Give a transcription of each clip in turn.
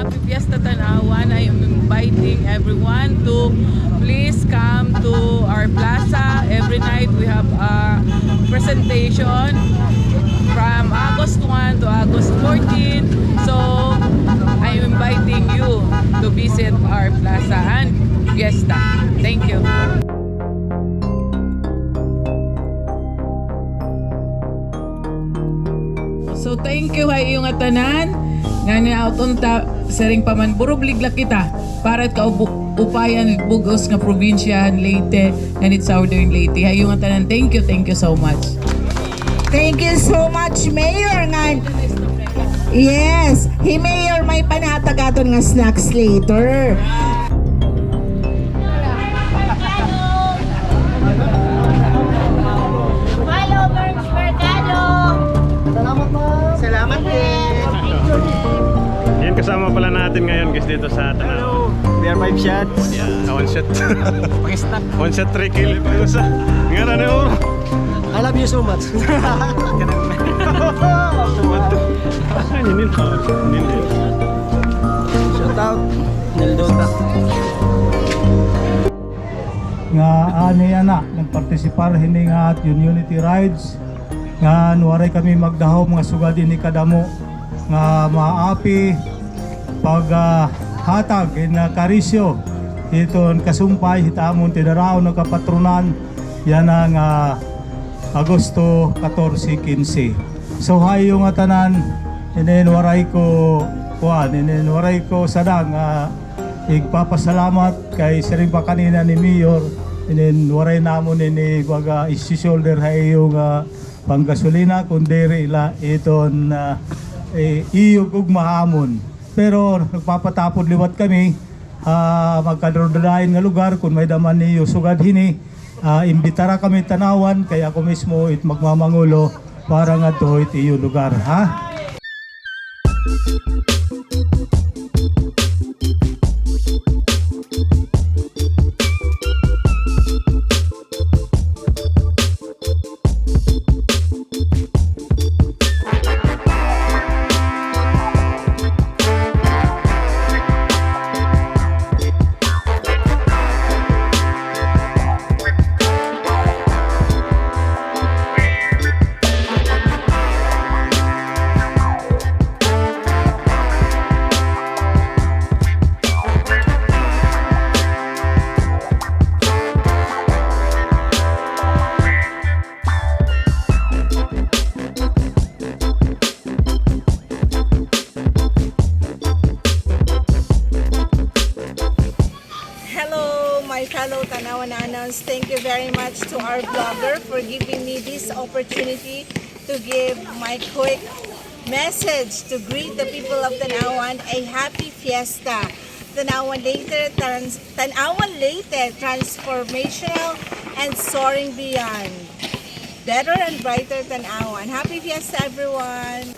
Happy Fiesta Tanauan. I am inviting everyone to please come to our plaza. Every night we have a presentation from August 1 to August 14. So I am inviting you to visit our plaza and fiesta. Thank you. So thank you ay iyong atanan nga niauton ta sering paman burubligla kita para ka upayan bugos nga probinsya Leyte and it's Southern Leyte. Ay iyong atanan, thank you so much. Thank you so much, Mayor. Yes, Mayor may panatagaton nga snacks later. Yan kasama pala natin ngayon guys dito sa Tanauan. We are 5 shots. Yeah, one shot. Pakistan. One shot 3 kill. Pagusa. Ngayon na oro. I love you so much. Shout out. Nildota. Nga ani ana nagpartisipar hini nga Unity Rides nga nuwaray kami magdahaw mga sugad ni kadamo nga maapi pag hatag na karisyo iton kasumpay hitamon tinaraw ng kapatronan yan ang Agosto 14-15. So hayo nga tanan ininwaray ko sadang igpapasalamat kay siring pa kanina ni Mayor ininwaray namon ini baga isi-shoulder hayo nga panggasolina kundiri ila iton iyog ug mahamon. Pero nagpapatapod liwat kami magkadrodadain nga lugar kung may daman niyo sugad hini imbitara kami Tanauan kaya ako mismo it magmamangulo para nga to it iyo lugar ha. My fellow Tanauananons, thank you very much to our vlogger for giving me this opportunity to give my quick message to greet the people of Tanauan a happy fiesta. Tanauan Leyte, Transformational and Soaring beyond. Better and brighter Tanauan. Happy fiesta everyone!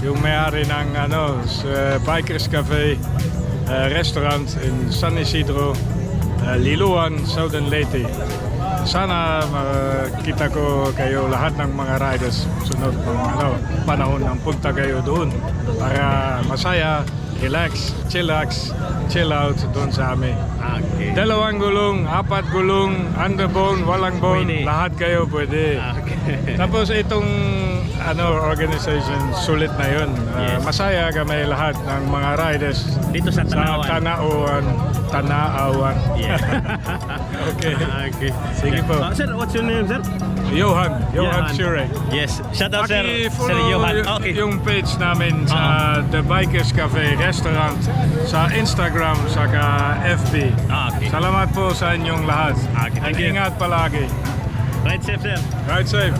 yung may-ari ng Bikers Cafe restaurant in San Isidro, Liloan, Southern Leyte. Sana makita ko kayo lahat ng mga riders sunod ng panahon ng punta kayo doon para masaya, relax, chill out doon sa amin. Okay. 2 gulong, 4 gulong, underbone, walang bone, Pwede. lahat kayo pwede. Okay. Tapos itong organization sulit na yun. Yes. Masaya kami lahat ng mga riders Dito sa sa Tanauan. Tanauan. Yeah. Okay. Okay. Sige po. Sir, what's your name, sir? Johan Soaring. Yes. Shout out, sir. Sir Paki-follow Johan. Okay. yung page namin sa The Bikers Cafe Restaurant sa Instagram saka FB. Okay. Salamat po sa inyong lahat. Okay, thank you. Ingat palagi. Ride safe, sir. Ride safe.